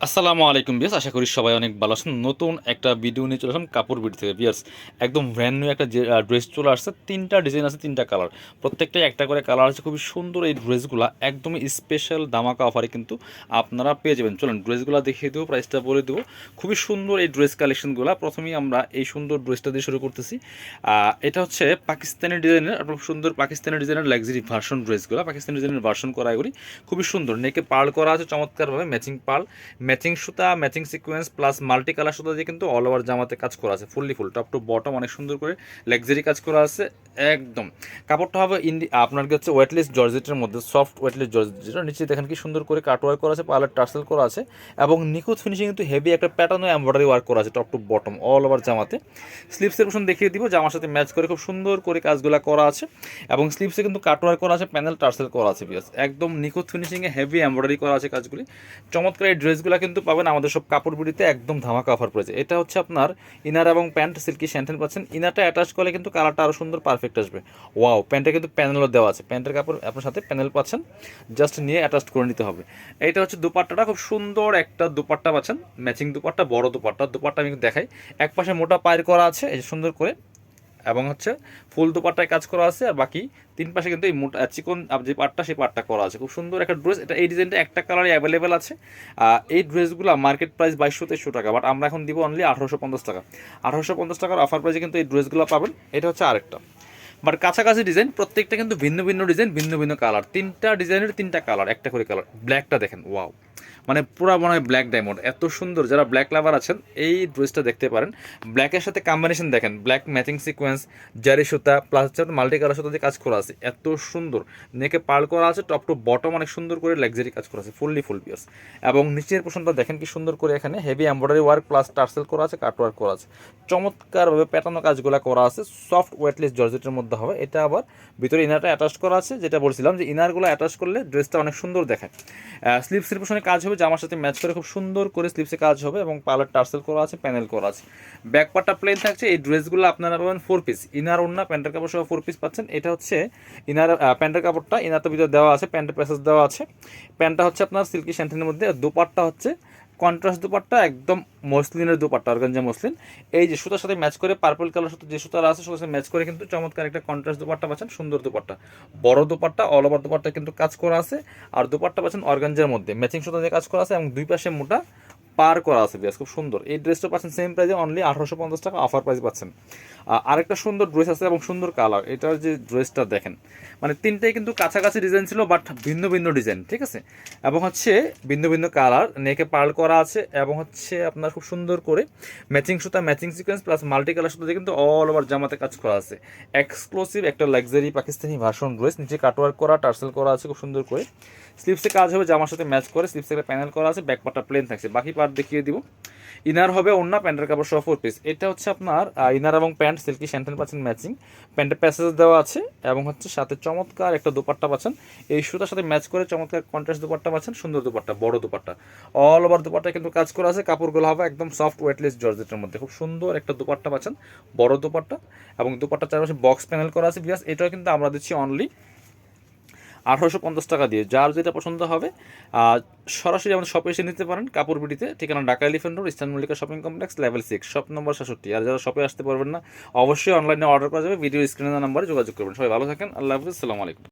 আসসালামু আলাইকুম বিয়াস, আশা করি সবাই অনেক ভালো আছেন। নতুন একটা ভিডিও নিয়ে চলে আসলাম কাপড় বিডি থেকে বিয়াস। একদম ব্র্যান্ড নিউ একটা ড্রেস চলে আসছে, তিনটা ডিজাইন আছে, তিনটা কালার, প্রত্যেকটাই একটা করে কালার আছে। খুবই সুন্দর এই ড্রেসগুলো, একদমই স্পেশাল দামাকা অফারে কিন্তু আপনারা পেয়ে যাবেন। চলুন ড্রেসগুলো দেখিয়ে দেবো, প্রাইসটা বলে দেবো। খুবই সুন্দর এই ড্রেস কালেকশনগুলো। প্রথমেই আমরা এই সুন্দর ড্রেসটা দিয়ে শুরু করতেছি। এটা হচ্ছে পাকিস্তানি ডিজাইনের, আপনার সুন্দর পাকিস্তানি ডিজাইনের লাক্সারি ভার্সন ড্রেসগুলো, পাকিস্তানি ডিজাইনের ভার্সন করা এগুলি খুবই সুন্দর। নেকে পার্ল করা আছে চমৎকারভাবে, ম্যাচিং পার্ল, ম্যাচিং সুতা, matching sequence plus multi colour সুতা দিয়ে কিন্তু অল ওভার জামাতে কাজ করা আছে, fully full top to bottom অনেক সুন্দর করে লাক্সারি কাজ করা আছে। একদম কাপড়টা হবে আপনার হচ্ছে ওয়েটলেস জর্জেটের মধ্যে, সফট ওয়েটলেস জর্জেটের নিচে দেখেন কি সুন্দর করে কাটওয়ার্ক করা আছে, পার্লার টার্সেল করা আছে এবং নিখুঁত ফিনিশিং কিন্তু হেভি একটা প্যাটার্ন ও এমব্রয়ডারি ওয়ার্ক করা আছে top to bottom all over জামাতে। স্লিপসের পোর্শন দেখিয়ে দিব, জামার সাথে ম্যাচ করে খুব সুন্দর করে কাজগুলো করা আছে এবং স্লিপসে কিন্তু কাটওয়ার্ক করা আছে, প্যানেল টার্সেল করা আছে বিয়াস। একদম নিখুঁত ফিনিশিংয়ে হেভি এমব্রয়ডারি করা আছে কাজগুলি। চমৎকার এই ড্রেসগুলো কিন্তু পাবেন আমাদের সব কাপড় বিড়িতে, একদম ধামাকা অফার পড়েছে। এটা হচ্ছে আপনার ইনার এবং প্যান্ট সিল্কি শ্যান্টেন পাচ্ছেন। ইনারটা অ্যাটাচ করলে কিন্তু কালারটা আরও সুন্দর পারফেক্ট আসবে। ওয়াও, প্যান্টে কিন্তু প্যানেলও দেওয়া আছে, প্যান্টের কাপড় আপনার সাথে প্যানেল পাচ্ছেন, জাস্ট নিয়ে অ্যাটাচ করে নিতে হবে। এইটা হচ্ছে দুপাট্টাটা, খুব সুন্দর একটা দুপাট্টা পাচ্ছেন, ম্যাচিং দুপাট্টা, বড় দুপাট্টা। দুপাট্টা আমি দেখাই, এক পাশে মোটা পায়ের করা আছে এই সুন্দর করে এবং হচ্ছে ফুল দুপাট্টায় কাজ করা আছে, আর বাকি তিন পাশে কিন্তু এই মোটা চিকন যে পাটটা সেই পাটটা করা আছে। খুব সুন্দর একটা ড্রেস এটা। এই ডিজাইনটা একটা কালারে অ্যাভেলেবেল আছে। এই ড্রেসগুলো মার্কেট প্রাইস 2200-2300 টাকা, বাট আমরা এখন দিব অনলি 1850 টাকা। 1850 টাকার অফার প্রাইসে কিন্তু এই ড্রেসগুলো পাবেন। এটা হচ্ছে আরেকটা, বাট কাছাকাছি ডিজাইন, প্রত্যেকটা কিন্তু ভিন্ন ভিন্ন ডিজাইন, ভিন্ন ভিন্ন কালার, তিনটা ডিজাইনের তিনটা কালার, একটা করে কালার। ব্ল্যাকটা দেখেন, ওয়াও, মানে পুরা মনে হয় ব্ল্যাক ডায়মন্ড, এত সুন্দর। যারা ব্ল্যাক লাভার আছেন এই ড্রেসটা দেখতে পারেন। ব্ল্যাকের সাথে কম্বিনেশন দেখেন, ব্ল্যাক ম্যাচিং সিকোয়েন্স, জারি সুতা প্লাস হচ্ছে মাল্টি কালার সুতা দিয়ে কাজ করা আছে, এত সুন্দর। নেকে পার্ল করা আছে, টপ টু বটম অনেক সুন্দর করে লাক্সারি কাজ করা আছে, ফুললি ফুল পিস। এবং নিচের পোর্শনটা দেখেন কি সুন্দর করে, এখানে heavy embroidery work plus tassel করা আছে, কাট ওয়ার্ক করা আছে, চমৎকারভাবে প্যাটার্ন কাজগুলো করা আছে। সফট ওয়েটলেস জর্জেটের মধ্যে হবে এটা। আবার ভিতরে ইনারটা অ্যাটাচ করা আছে, যেটা বলছিলাম যে ইনারগুলো অ্যাটাচ করলে ড্রেসটা অনেক সুন্দর দেখায়। স্লিপসের পোর্শনে কাজ হবে, জামার সাথে ম্যাচ করে খুব সুন্দর করে স্লিপসে কাজ হবে এবং পার্লার টার্সেল করা আছে, প্যানেল করা আছে। ব্যাক পার্টটা প্লেন থাকছে। এই ড্রেসগুলো আপনারা পাবেন 4 পিস, ইনার ওড়না প্যান্টের কাপড় সহ 4 পিস পাচ্ছেন। এটা হচ্ছে ইনার প্যান্টের কাপড়টা, ইনারটা ভিতরে দেওয়া আছে, প্যান্টের প্যাসেজ দেওয়া আছে। প্যান্টটা হচ্ছে আপনার সিল্কি শ্যান্টেনের মধ্যে, দোপাট্টা হচ্ছে কন্ট্রাস্ট দুপাট্টা, একদম মসলিনের দুপাট্টা, অর্গানজা মসলিন। এই যে সুতার সাথে ম্যাচ করে পার্পল কালার সুতো যে সুতার আছে সুতার সাথে ম্যাচ করে কিন্তু চমৎকার একটা কন্ট্রাস্ট দুপাট্টা পাচ্ছেন, সুন্দর দুপাট্টা, বড় দুপাট্টা, অল ওভার দুপাট্টা কিন্তু কাজ করা আছে। আর দুপাট্টা পাচ্ছেন অর্গানজার মধ্যে, ম্যাচিং সুতা দিয়ে কাজ করা আছে এবং দুই পাশে মোটা পার করা আছে বেশ খুব সুন্দর। এই ড্রেসটা পাচ্ছেন সেম প্রাইসে অনলি 1850 টাকা অফার প্রাইস পাচ্ছেন। আরেকটা সুন্দর ড্রেস আছে এবং সুন্দর কালার, এটার যে ড্রেসটা দেখেন, মানে তিনটাই কিন্তু কাছাকাছি ডিজাইন ছিল বাট ভিন্ন ভিন্ন ডিজাইন, ঠিক আছে, এবং হচ্ছে ভিন্ন ভিন্ন কালার। নেকে পার্ল করা আছে এবং হচ্ছে আপনার খুব সুন্দর করে ম্যাচিং সুতা, matching sequence plus multi colour সুতা দিয়ে কিন্তু অল ওভার জামাতে কাজ করা আছে। এক্সক্লুসিভ একটা লাক্সারি পাকিস্তানি ভার্সন ড্রেস, নিচে কাটওয়ার্ক করা, টার্সেল করা আছে খুব সুন্দর করে। স্লিপসে কাজ হবে, জামার সাথে ম্যাচ করে, স্লিপসে একটা প্যানেল করা আছে, ব্যাক পার্টটা প্লেন থাকছে, বাকি পার্ট দেখিয়ে দিব। ইনার হবে ওন্না প্যান্টের কাপড় সহ 4 পিস। এটা হচ্ছে আপনার ইনার এবং প্যান্ট সিল্কি শ্যান্টেন পাচ্ছেন ম্যাচিং, প্যান্টের প্যাসেজ দেওয়া আছে এবং হচ্ছে সাথে চমৎকার একটা দুপাট্টা পাচ্ছেন। এই সুতার সাথে ম্যাচ করে চমৎকার কন্ট্রাস্ট দুপাট্টা পাচ্ছেন, সুন্দর দুপাট্টা, বড় দুপাট্টা, অল ওভার দুপাট্টা কিন্তু কাজ করা আছে। কাপড়গুলো হবে একদম সফট ওয়েটলেস জর্জেটের মধ্যে, খুব সুন্দর একটা দুপাট্টা পাচ্ছেন, বড় দুপাট্টা এবং দুপাট্টা চারপাশে বক্স প্যানেল করা আছে। বিকজ এটাও কিন্তু আমরা দিচ্ছি অনলি 1850 টাকা দিয়ে। যার যেটা পছন্দ হবে সরাসরি আমাদের শপে এসে নিতে পারেন। কাপড় বিডিতে, ঠিকানা Dhaka elephant road, eastern Mallika shopping complex, level 6, shop number 67। আর যারা শপে আসতে পারবেন না, অবশ্যই অনলাইনে অর্ডার করা যাবে, ভিডিও স্ক্রিনের নাম্বারে যোগাযোগ করবেন। সবাই ভালো থাকেন, আল্লাহ হাফিজ, আসসালামু আলাইকুম।